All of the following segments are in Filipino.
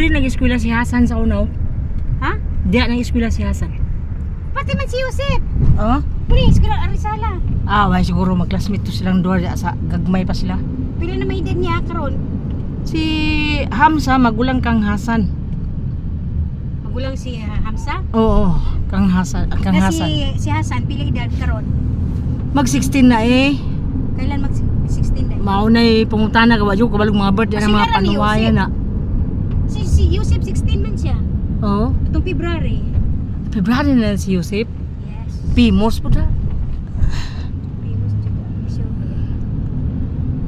Diri nag-eskwela si Hasan sa unaw. Ha? Diya nag-eskwela si Hasan. Pati man si Joseph. Oh? Puli, eskwela Arizala. Ah, way siguro mag-classmate to silang duha diya sa gagmay pa sila. Pila na may edad niya karon? Si Hamza magulang kang Hasan. Magulang si Hamza. Oo, kang Hasan, kang Na Hasan. si Hasan pila edad karon? Mag 16 na eh. Kailan mag 16 na? Maunay pangutana ka wadyo kabalog mga birthday ng mga Kasi nga ni panuwayan na. Si Joseph 16 man siya. Oo. Itong February. February na si Yusip. Yes. Pimos po na. Famous juga. Sure.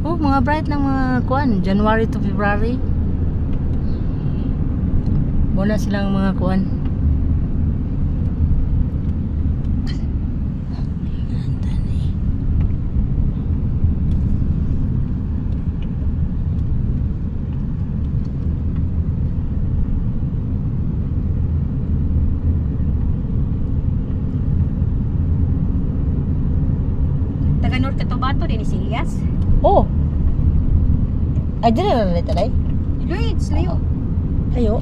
Oh, mga bright ng mga kuan, January to February. Muna silang mga kuan. Taga North Cotabato din si Elias. Oh. Ay, dili na rin talay. Lloyd, layo. Ayo.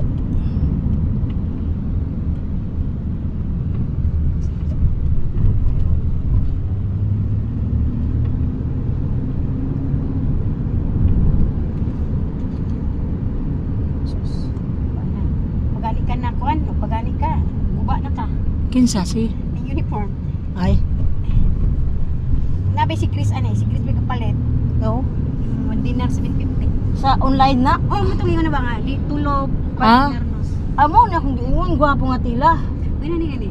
Pagani ka na kuan, pagani ka. Guba na ka. Kinsa si? Yung uniform. Ay. Nabi si Chris anay, si Chris may kapalit. Oo. Dinar 750. Sa online na. Oh, matong ingon na ba nga? Di tulo Ah? partnernos. Amo na kung giingon gwapo nga tila. Wala ni gani.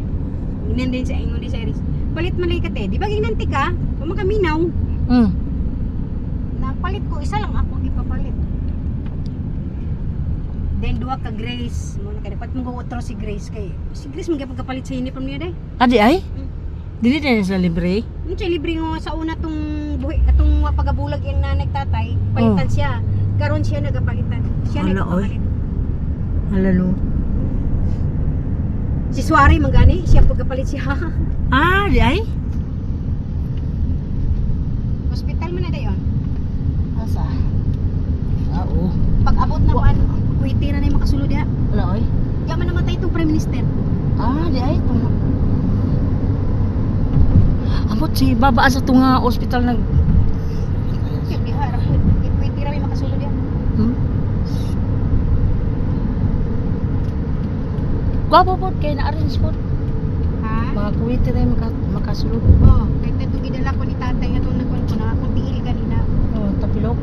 Inan din sa ingon di sa Iris. Palit man lay ka te. Di ba ginanti ka? Kung makaminaw, Hmm. napalit ko isa lang ako ipapalit. Then duha ka Grace. Mo na kay dapat mo utro si Grace kay. Si Grace magapag kapalit sa uniform niya day. Adi ay? Hmm. Dili din sa libre. Yung siya libre nga sa una tong buhi atong pagabulag yung nanay tatay, palitan siya. Karon siya nagapalitan. Siya Hala, oy. nagpapalit. Halalo. Si Suari magani, siya pagapalit siya. Ah, di ay? Hospital man na dayon. Asa? Ah, oo. Pag abot na kuan, kuwiti na yung makasulod diha. Wala oy. Diya man namatay itong Prime Minister. Ah, di ay. Amot si baba sa tunga ospital nag Siya diha ra po. Kuwiti ra yung makasulod diha. Hmm? Gwapo po kay na-arrange po. Ha? Mga kuwiti rin makasulod. Oh, kay teto gidala ko ni tatay atong nagkuan ko na akong tiil ganina. Oh, tapilok.